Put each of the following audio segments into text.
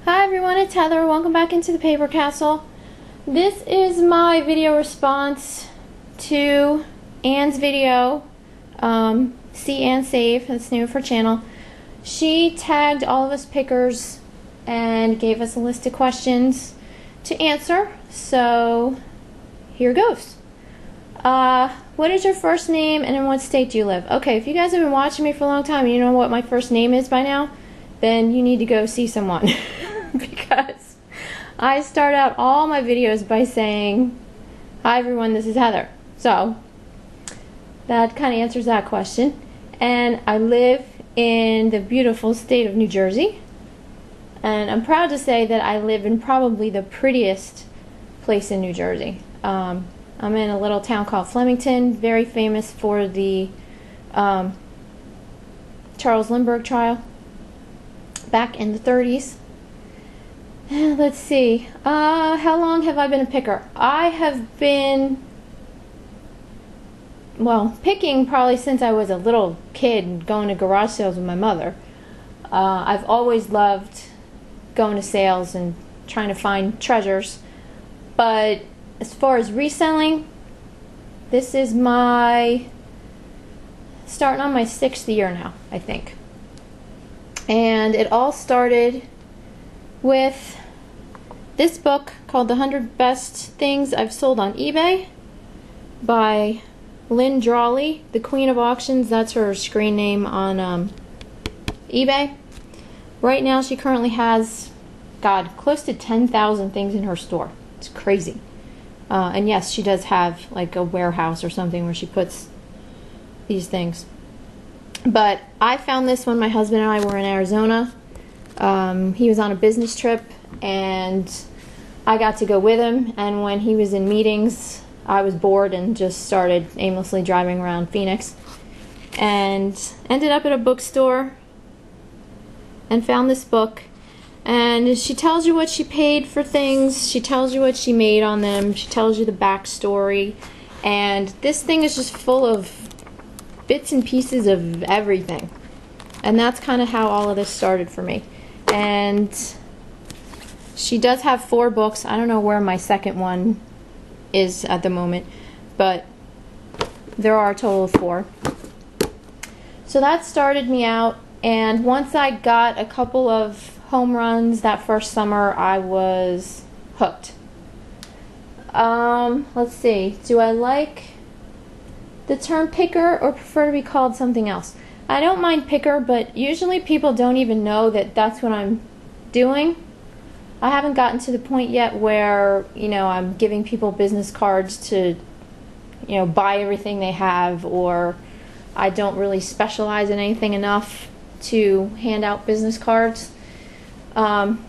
Hi everyone, it's Heather. Welcome back into the Paper Castle. This is my video response to Anne's video, See Anne Save, that's new for channel. She tagged all of us pickers and gave us a list of questions to answer, so here goes. What is your first name and in what state do you live? Okay, if you guys have been watching me for a long time and you know what my first name is by now, then you need to go see someone. Because I start out all my videos by saying, hi everyone, this is Heather. So that kind of answers that question. And I live in the beautiful state of New Jersey. And I'm proud to say that I live in probably the prettiest place in New Jersey. I'm in a little town called Flemington, very famous for the Charles Lindbergh trial back in the 30s. Let's see, how long have I been a picker? I have been, well, picking probably since I was a little kid, going to garage sales with my mother. I've always loved going to sales and trying to find treasures, but as far as reselling, this is starting on my 6th year now, I think. And it all started with this book called The 100 Best Things I've Sold on eBay by Lynn Drawley, the Queen of Auctions. That's her screen name on eBay. Right now she currently has, close to 10,000 things in her store. It's crazy. And yes, she does have like a warehouse or something where she puts these things. But I found this when my husband and I were in Arizona. He was on a business trip and I got to go with him, and when he was in meetings I was bored and just started aimlessly driving around Phoenix and ended up at a bookstore and found this book. And she tells you what she paid for things, she tells you what she made on them, she tells you the backstory, and this thing is just full of bits and pieces of everything. And that's kind of how all of this started for me. And she does have 4 books. I don't know where my second one is at the moment, but there are a total of 4. So that started me out, and once I got a couple of home runs that first summer, I was hooked. Let's see, do I like the term picker or prefer to be called something else? I don't mind picker, but usually people don't even know that that's what I'm doing. I haven't gotten to the point yet where, I'm giving people business cards to, buy everything they have, or I don't really specialize in anything enough to hand out business cards. I'm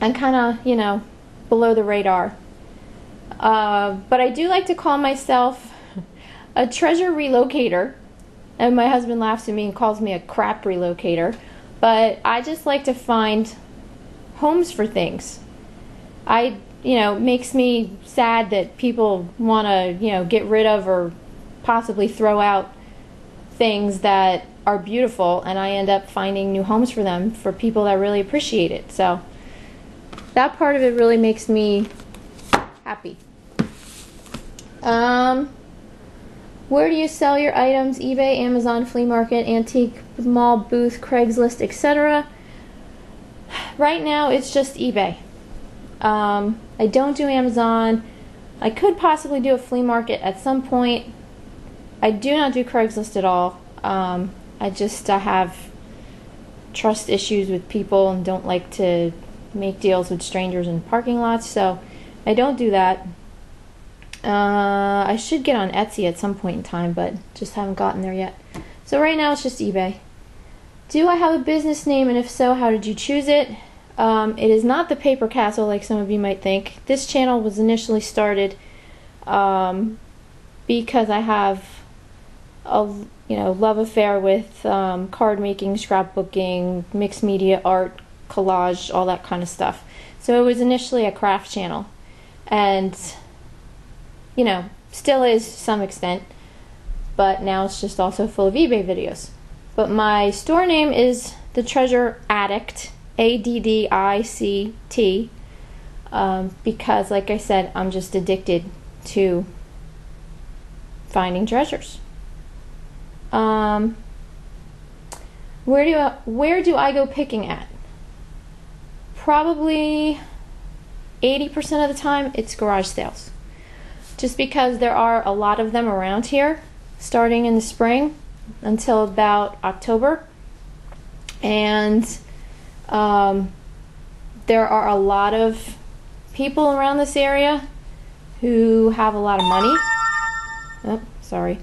kind of, below the radar. But I do like to call myself a treasure relocator. And my husband laughs at me and calls me a crap relocator. But I just like to find homes for things. It makes me sad that people want to, get rid of or possibly throw out things that are beautiful, and I end up finding new homes for them for people that really appreciate it. So that part of it really makes me happy. Where do you sell your items? eBay, Amazon, flea market, antique mall, booth, Craigslist, etc. Right now it's just eBay. I don't do Amazon. I could possibly do a flea market at some point. I do not do Craigslist at all. I have trust issues with people and don't like to make deals with strangers in parking lots, so I don't do that. I should get on Etsy at some point in time, but just haven't gotten there yet. So right now it's just eBay. Do I have a business name, and if so, how did you choose it? It is not the Paper Castle like some of you might think. This channel was initially started because I have a love affair with card making, scrapbooking, mixed media, art, collage, all that kind of stuff. So it was initially a craft channel, and still is to some extent, but now it's just also full of eBay videos. But my store name is The Treasure Addict, ADDICT, because, like I said, I'm just addicted to finding treasures. Where do I go picking at? Probably 80% of the time it's garage sales. Just because there are a lot of them around here, starting in the spring until about October. And there are a lot of people around this area who have a lot of money. Oh, sorry.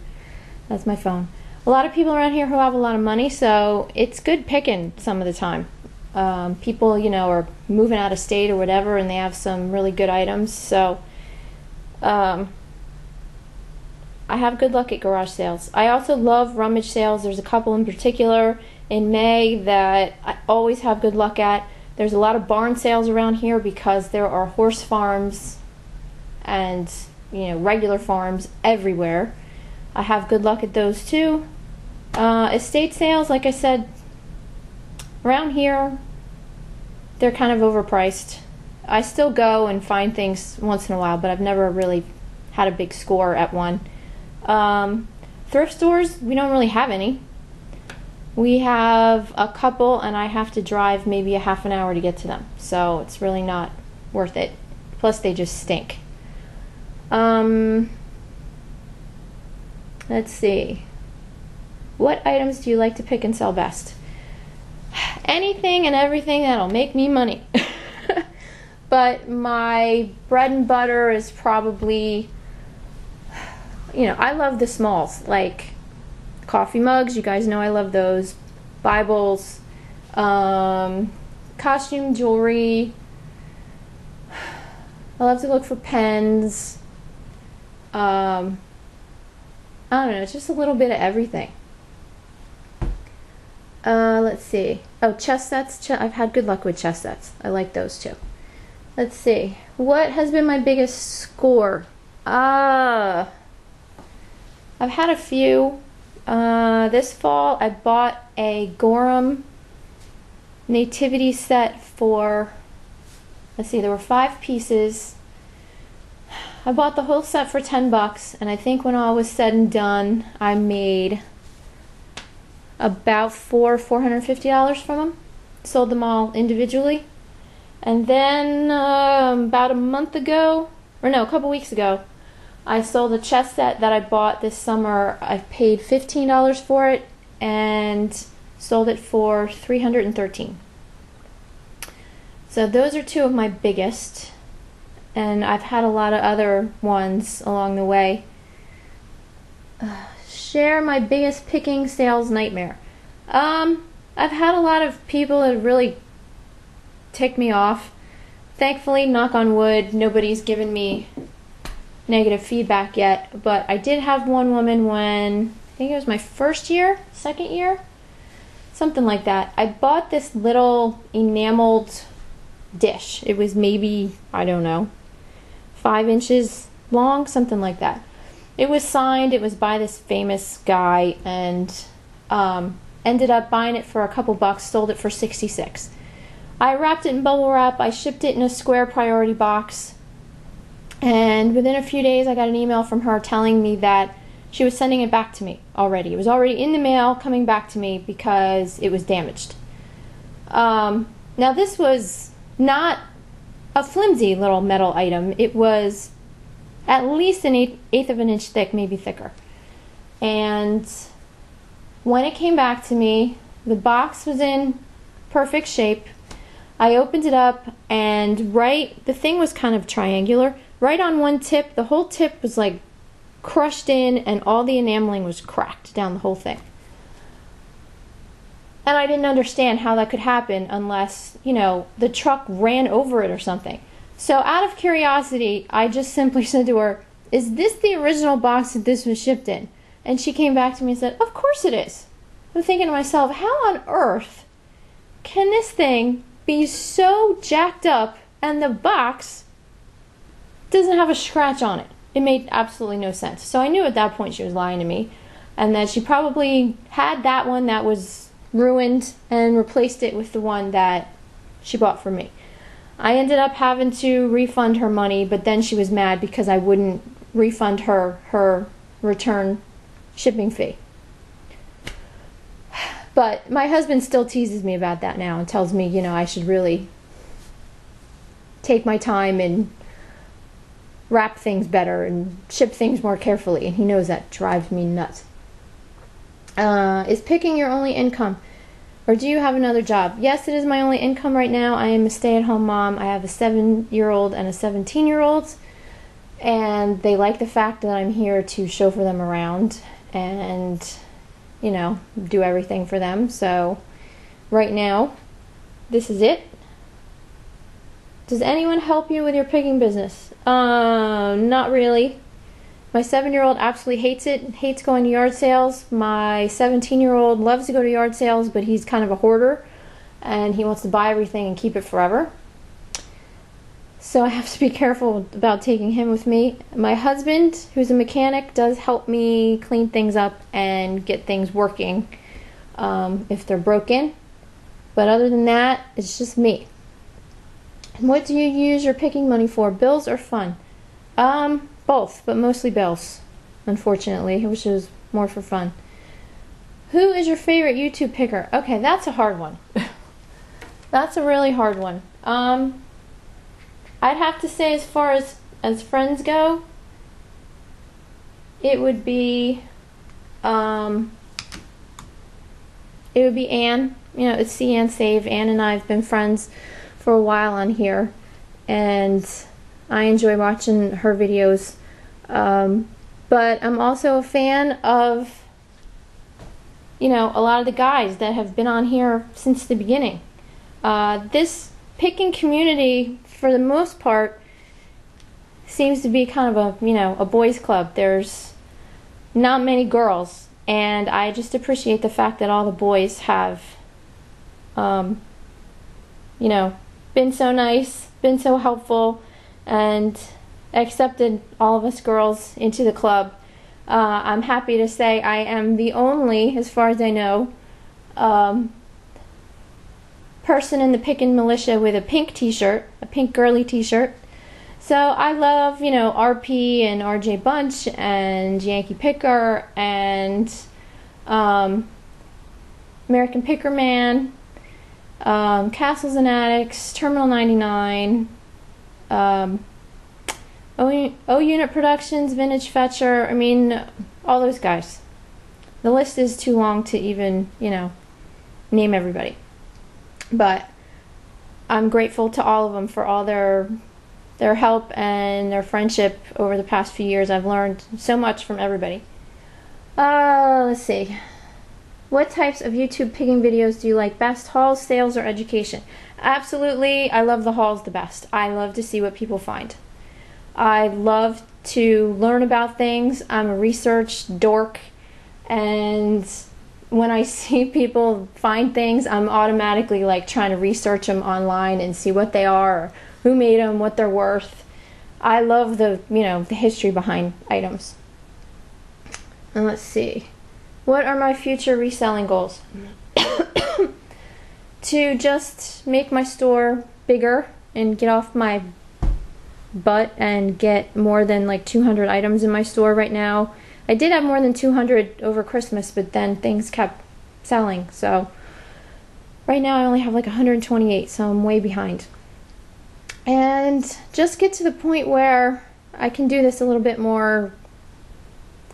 That's my phone. A lot of people around here who have a lot of money, so it's good picking some of the time. People, are moving out of state or whatever, and they have some really good items. So I have good luck at garage sales. I also love rummage sales. There's a couple in particular in May that I always have good luck at. There's a lot of barn sales around here because there are horse farms and regular farms everywhere. I have good luck at those too. Estate sales, like I said, around here, they're kind of overpriced. I still go and find things once in a while, but I've never really had a big score at one. Thrift stores, we don't really have any. We have a couple, and I have to drive maybe a half an hour to get to them, so it's really not worth it. Plus, they just stink. Let's see. What items do you like to pick and sell best? Anything and everything that'll make me money. But my bread and butter is probably, I love the smalls, like coffee mugs. You guys know I love those. Bibles, costume jewelry. I love to look for pens. I don't know, just a little bit of everything. Let's see. Oh, chess sets. I've had good luck with chess sets. I like those too. Let's see. What has been my biggest score? I've had a few. This fall I bought a Gorham nativity set for, let's see, there were 5 pieces. I bought the whole set for $10, and I think when all was said and done, I made about $450 from them. Sold them all individually. And then about a couple weeks ago, I sold a chess set that I bought this summer. I paid $15 for it and sold it for $313. So those are 2 of my biggest. And I've had a lot of other ones along the way. Share my biggest picking sales nightmare. I've had a lot of people that really tick me off. Thankfully, knock on wood, nobody's given me negative feedback yet, but I did have one woman when, I think it was my second year, something like that. I bought this little enameled dish. It was maybe, I don't know, 5 inches long, something like that. It was signed, it was by this famous guy, and ended up buying it for a couple bucks, sold it for $66. I wrapped it in bubble wrap, I shipped it in a square priority box, and within a few days I got an email from her telling me that she was sending it back to me already. It was already in the mail coming back to me because it was damaged. Now this was not a flimsy little metal item. It was at least an eighth of an inch thick, maybe thicker. And when it came back to me, the box was in perfect shape. I opened it up, and the thing was kind of triangular. Right on one tip, the whole tip was like crushed in, and all the enameling was cracked down the whole thing. And I didn't understand how that could happen unless, the truck ran over it or something. So out of curiosity, I just simply said to her, "Is this the original box that this was shipped in?" And she came back to me and said, "Of course it is." I'm thinking to myself, how on earth can this thing be so jacked up and the box doesn't have a scratch on it? It made absolutely no sense. So I knew at that point she was lying to me, and that she probably had that one that was ruined and replaced it with the one that she bought for me. I ended up having to refund her money, but then she was mad because I wouldn't refund her return shipping fee. But my husband still teases me about that now and tells me, you know, I should really take my time and wrap things better and ship things more carefully, and he knows that drives me nuts. Is picking your only income, or do you have another job? Yes, it is my only income right now. I am a stay-at-home mom. I have a 7-year-old and a 17-year-old, and they like the fact that I'm here to chauffeur them around and, you know, do everything for them. So right now, this is it. Does anyone help you with your picking business? Not really. My 7-year-old absolutely hates it, hates going to yard sales. My 17-year-old loves to go to yard sales, but he's kind of a hoarder, and he wants to buy everything and keep it forever. So I have to be careful about taking him with me. My husband, who's a mechanic, does help me clean things up and get things working if they're broken. But other than that, it's just me. What do you use your picking money for? Bills or fun? Both, but mostly bills, unfortunately. I wish it was more for fun. Who is your favorite YouTube picker? Okay, that's a hard one. That's a really hard one. I'd have to say, as far as friends go, it would be Anne. You know, it's See Anne Save. Anne and I have been friends for a while on here, and I enjoy watching her videos. But I'm also a fan of, you know, a lot of the guys that have been on here since the beginning. This picking community, for the most part, seems to be kind of a, you know, a boys club. There's not many girls, and I just appreciate the fact that all the boys have, you know, been so nice, been so helpful, and accepted all of us girls into the club. I'm happy to say I am the only, as far as I know, person in the Pickin' Militia with a pink t-shirt, a pink girly t-shirt. So I love, you know, RP and RJ Bunch and Yankee Picker and American Picker Man, Castles and Attics, Terminal 99, O Unit Productions, Vintage Fetcher. I mean, all those guys. The list is too long to even, you know, name everybody. But I'm grateful to all of them for all their help and their friendship over the past few years. I've learned so much from everybody. Let's see. What types of YouTube picking videos do you like best? Hauls, sales, or education? Absolutely, I love the hauls the best. I love to see what people find. I love to learn about things. I'm a research dork, and when I see people find things, I'm automatically like trying to research them online and see what they are, or who made them, what they're worth. I love the, you know, the history behind items. And let's see. What are my future reselling goals? To just make my store bigger and get off my butt and get more than like 200 items in my store right now. I did have more than 200 over Christmas, but then things kept selling. So right now I only have like 128, so I'm way behind. And just get to the point where I can do this a little bit more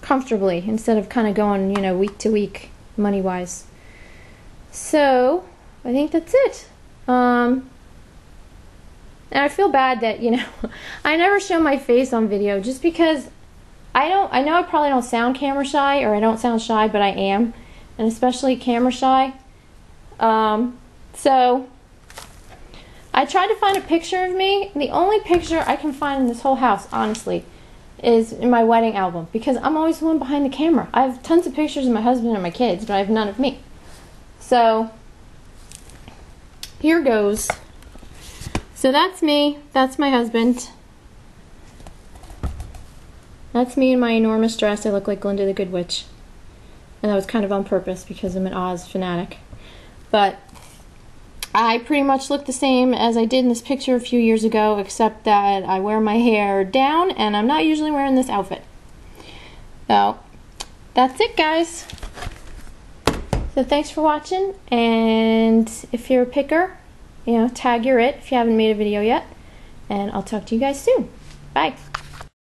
comfortably instead of kind of going, you know, week to week money-wise. So I think that's it. And I feel bad that, you know, I never show my face on video just because I know I probably don't sound camera shy, or I don't sound shy, but I am, and especially camera shy. So I tried to find a picture of me, and the only picture I can find in this whole house, honestly, is in my wedding album, because I'm always the one behind the camera. I have tons of pictures of my husband and my kids, but I have none of me. So here goes. So that's me. That's my husband. That's me in my enormous dress. I look like Glinda the Good Witch. And that was kind of on purpose because I'm an Oz fanatic. But I pretty much look the same as I did in this picture a few years ago, except that I wear my hair down and I'm not usually wearing this outfit. So that's it, guys. So thanks for watching, and if you're a picker, tag your it if you haven't made a video yet, and I'll talk to you guys soon. Bye.